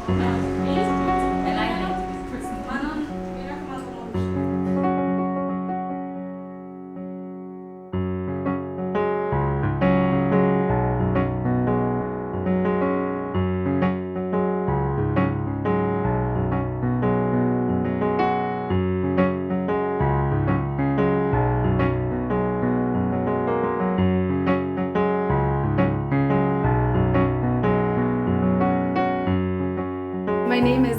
My name is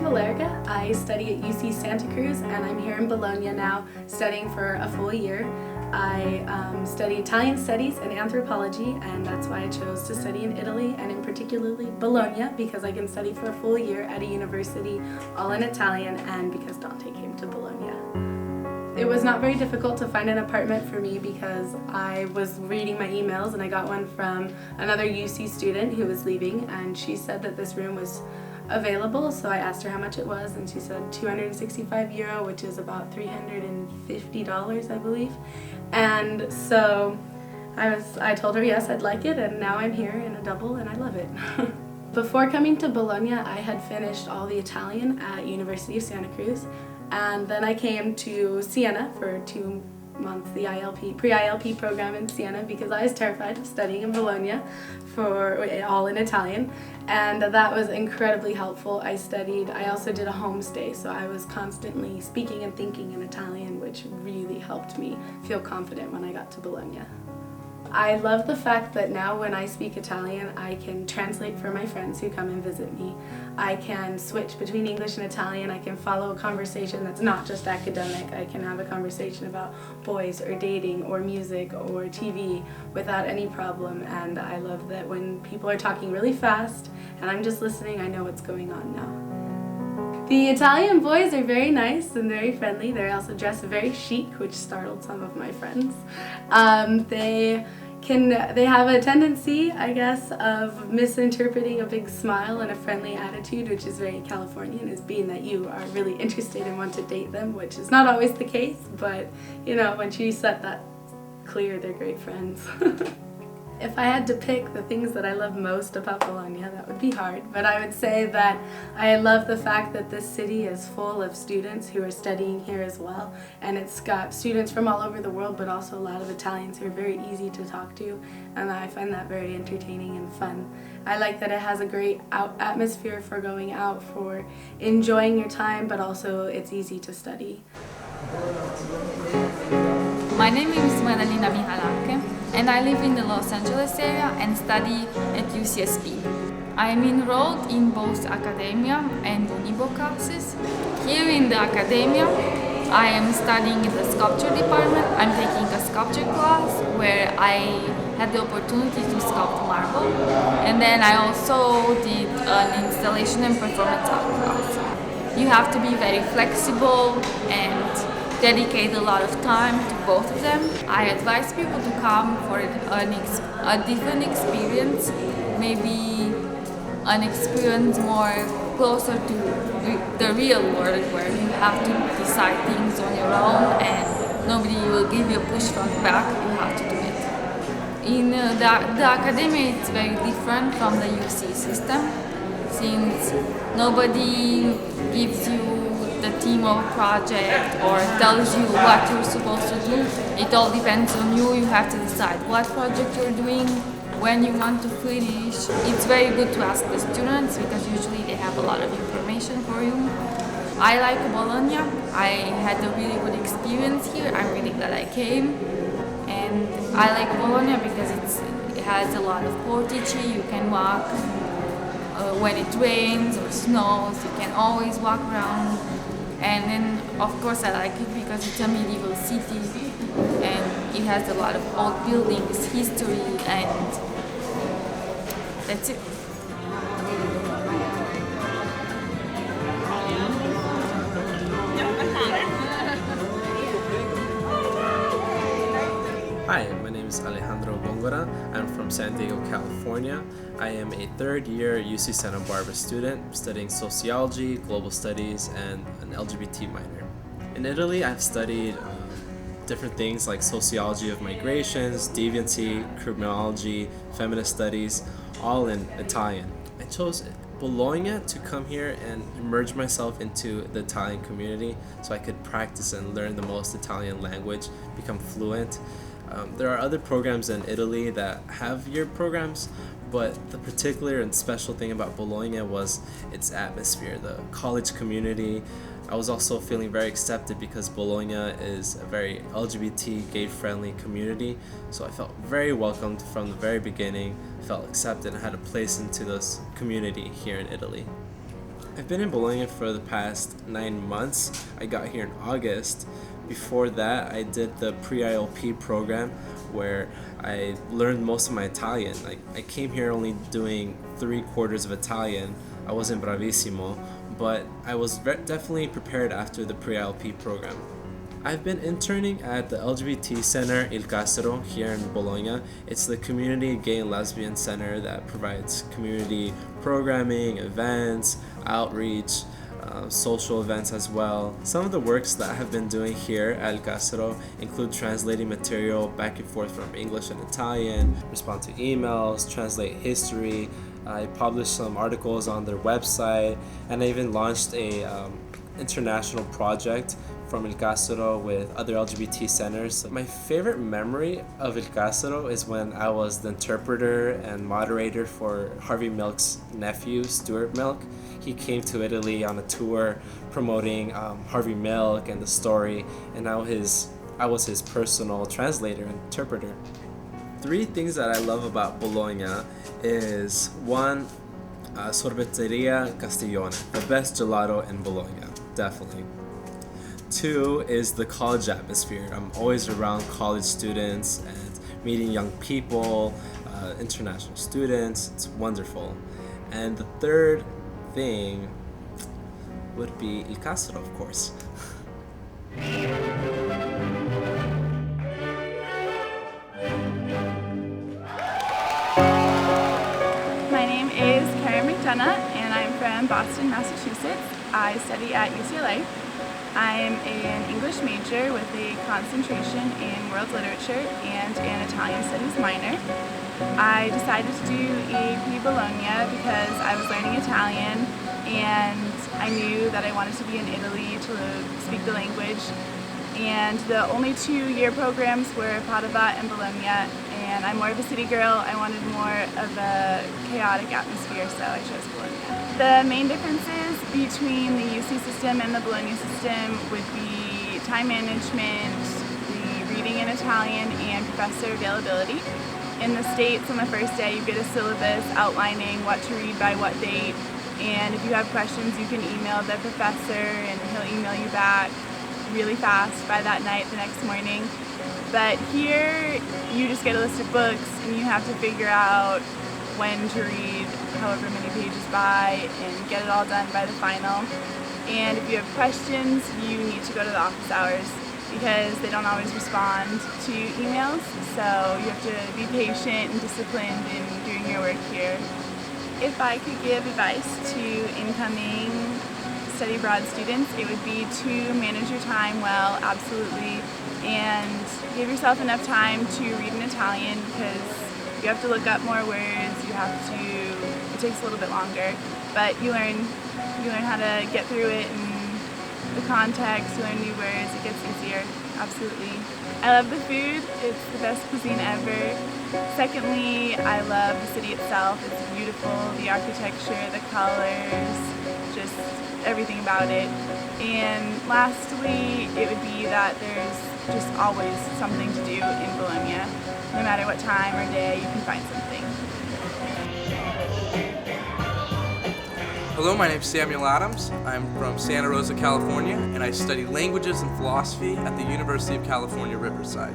Vallerga. I study at UC Santa Cruz and I'm here in Bologna now studying for a full year. I study Italian studies and anthropology, and that's why I chose to study in Italy and in particularly Bologna, because I can study for a full year at a university all in Italian and because Dante came to Bologna. It was not very difficult to find an apartment for me because I was reading my emails and I got one from another UC student who was leaving, and she said that this room was available, so I asked her how much it was and she said €265, which is about $350, I believe. And so I told her yes, I'd like it, and now I'm here in a double and I love it. Before coming to Bologna, I had finished all the Italian at University of Santa Cruz, and then I came to Siena for 2 months, the pre-ILP program in Siena, because I was terrified of studying in Bologna for all in Italian, and that was incredibly helpful. I also did a homestay, so I was constantly speaking and thinking in Italian, which really helped me feel confident when I got to Bologna. I love the fact that now when I speak Italian, I can translate for my friends who come and visit me. I can switch between English and Italian. I can follow a conversation that's not just academic. I can have a conversation about boys or dating or music or TV without any problem, and I love that when people are talking really fast and I'm just listening, I know what's going on now. The Italian boys are very nice and very friendly. They're also dressed very chic, which startled some of my friends. They have a tendency, I guess, of misinterpreting a big smile and a friendly attitude, which is very Californian, as being that you are really interested and want to date them, which is not always the case, but you know, once you set that clear, they're great friends. If I had to pick the things that I love most about Bologna, that would be hard, but I would say that I love the fact that this city is full of students who are studying here as well, and it's got students from all over the world, but also a lot of Italians who are very easy to talk to, and I find that very entertaining and fun. I like that it has a great atmosphere for going out, for enjoying your time, but also it's easy to study. My name is Madalina Mihalace, and I live in the Los Angeles area and study at UCSB. I am enrolled in both academia and Unibo classes. Here in the academia, I am studying in the sculpture department. I'm taking a sculpture class where I had the opportunity to sculpt marble, and then I also did an installation and performance art class. You have to be very flexible and dedicate a lot of time to both of them. I advise people to come for a different experience, maybe an experience more closer to the real world, where you have to decide things on your own and nobody will give you a push from the back, you have to do it. In the academy, it's very different from the UC system, since nobody gives you the team of a project or tells you what you're supposed to do. It all depends on you. You have to decide what project you're doing, when you want to finish. It's very good to ask the students because usually they have a lot of information for you. I like Bologna. I had a really good experience here. I'm really glad I came. And I like Bologna because it has a lot of portici. You can walk when it rains or snows. You can always walk around. And then, of course, I like it because it's a medieval city and it has a lot of old buildings, history, and that's it. Hi, my name is Alejandro Gongora. I'm from San Diego, California. I am a third-year UC Santa Barbara student studying sociology, global studies, and an LGBT minor. In Italy, I've studied different things like sociology of migrations, deviancy, criminology, feminist studies, all in Italian. I chose Bologna to come here and immerse myself into the Italian community so I could practice and learn the most Italian language, become fluent. There are other programs in Italy that have year programs, but the particular and special thing about Bologna was its atmosphere, the college community. I was also feeling very accepted because Bologna is a very LGBT, gay-friendly community, so I felt very welcomed from the very beginning, felt accepted and had a place into this community here in Italy. I've been in Bologna for the past 9 months. I got here in August. Before that, I did the pre-ILP program where I learned most of my Italian. I came here only doing 3/4 of Italian. I wasn't bravissimo, but I was definitely prepared after the pre-ILP program. I've been interning at the LGBT Center Il Cassero here in Bologna. It's the community gay and lesbian center that provides community programming, events, outreach, social events as well. Some of the works that I have been doing here at El Cassero include translating material back and forth from English and Italian, respond to emails, translate history. I published some articles on their website, and I even launched a international project from El Cassero with other LGBT centers. My favorite memory of El Cassero is when I was the interpreter and moderator for Harvey Milk's nephew, Stuart Milk. He came to Italy on a tour promoting Harvey Milk and the story, and I was his personal translator and interpreter. 3 things that I love about Bologna is 1, Sorbetteria Castiglione, the best gelato in Bologna, definitely. 2 is the college atmosphere. I'm always around college students and meeting young people, international students. It's wonderful. And the 3rd thing would be Il Cassero, of course. My name is Kerryn and I'm from Boston, Massachusetts. I study at UCLA. I'm an English major with a concentration in world literature and an Italian studies minor. I decided to do eap Bologna because I was learning Italian and I knew that I wanted to be in Italy to speak the language. And the only 2-year programs were Padova and Bologna, and I'm more of a city girl. I wanted more of a chaotic atmosphere, so I chose Bologna. The main differences between the UC system and the Bologna system would be time management, the reading in Italian, and professor availability. In the States, on the first day, you get a syllabus outlining what to read by what date, and if you have questions, you can email the professor and he'll email you back really fast by that night the next morning. But here, you just get a list of books and you have to figure out when to read however many pages by and get it all done by the final. And if you have questions, you need to go to the office hours because they don't always respond to emails, so you have to be patient and disciplined in doing your work here. If I could give advice to incoming study abroad students, it would be to manage your time well, absolutely, and give yourself enough time to read in Italian because you have to look up more words, it takes a little bit longer, but you learn how to get through it and the context, you learn new words, it gets easier, absolutely. I love the food, it's the best cuisine ever. Secondly, I love the city itself, it's beautiful, the architecture, the colors, just everything about it. And lastly, it would be that there's just always something to do in Bologna. No matter what time or day, you can find something. Hello, my name is Samuel Adams. I'm from Santa Rosa, California, and I study languages and philosophy at the University of California, Riverside.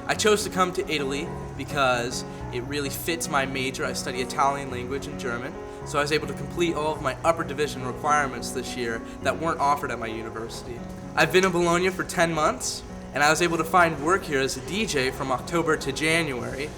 I chose to come to Italy because it really fits my major. I study Italian language and German, so I was able to complete all of my upper division requirements this year that weren't offered at my university. I've been in Bologna for 10 months, and I was able to find work here as a DJ from October to January,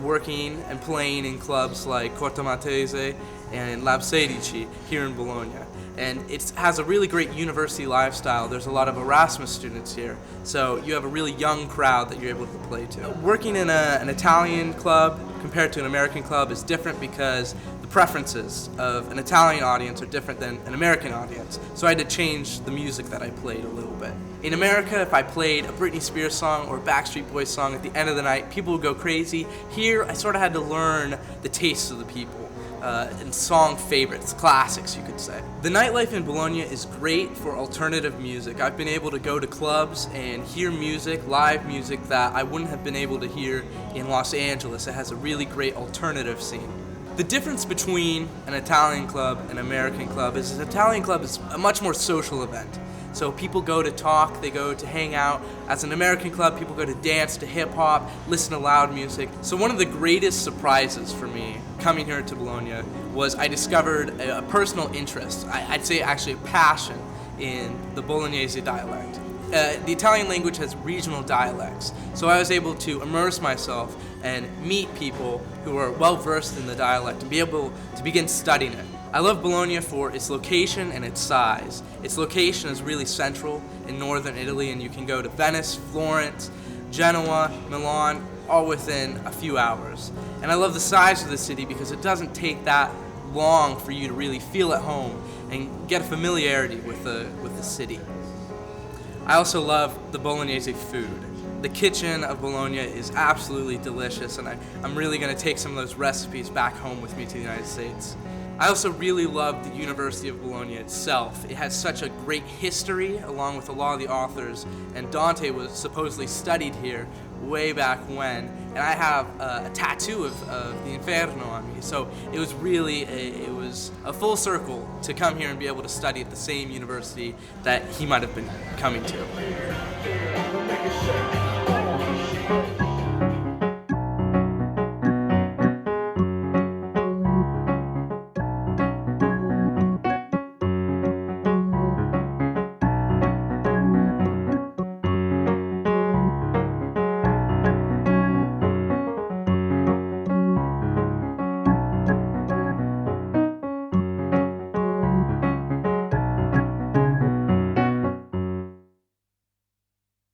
working and playing in clubs like Corto Maltese and Lab 16 here in Bologna. And it has a really great university lifestyle. There's a lot of Erasmus students here, so you have a really young crowd that you're able to play to. Working in an Italian club compared to an American club is different because the the preferences of an Italian audience are different than an American audience, so I had to change the music that I played a little bit. In America, if I played a Britney Spears song or a Backstreet Boys song at the end of the night, people would go crazy. Here, I sort of had to learn the tastes of the people. And song favorites, classics you could say. The nightlife in Bologna is great for alternative music. I've been able to go to clubs and hear music, live music, that I wouldn't have been able to hear in Los Angeles. It has a really great alternative scene. The difference between an Italian club and an American club is an Italian club is a much more social event. So people go to talk, they go to hang out. As an American club, people go to dance, to hip hop, listen to loud music. So one of the greatest surprises for me coming here to Bologna was I discovered a personal interest, I'd say actually a passion in the Bolognese dialect. The Italian language has regional dialects, so I was able to immerse myself and meet people who are well versed in the dialect and be able to begin studying it. I love Bologna for its location and its size. Its location is really central in northern Italy, and you can go to Venice, Florence, Genoa, Milan, all within a few hours. And I love the size of the city because it doesn't take that long for you to really feel at home and get a familiarity with the city. I also love the Bolognese food. The kitchen of Bologna is absolutely delicious, and I'm really going to take some of those recipes back home with me to the United States. I also really love the University of Bologna itself. It has such a great history, along with a lot of the authors, and Dante was supposedly studied here way back when, and I have a tattoo of the Inferno on me, so it was really a full circle to come here and be able to study at the same university that he might have been coming to.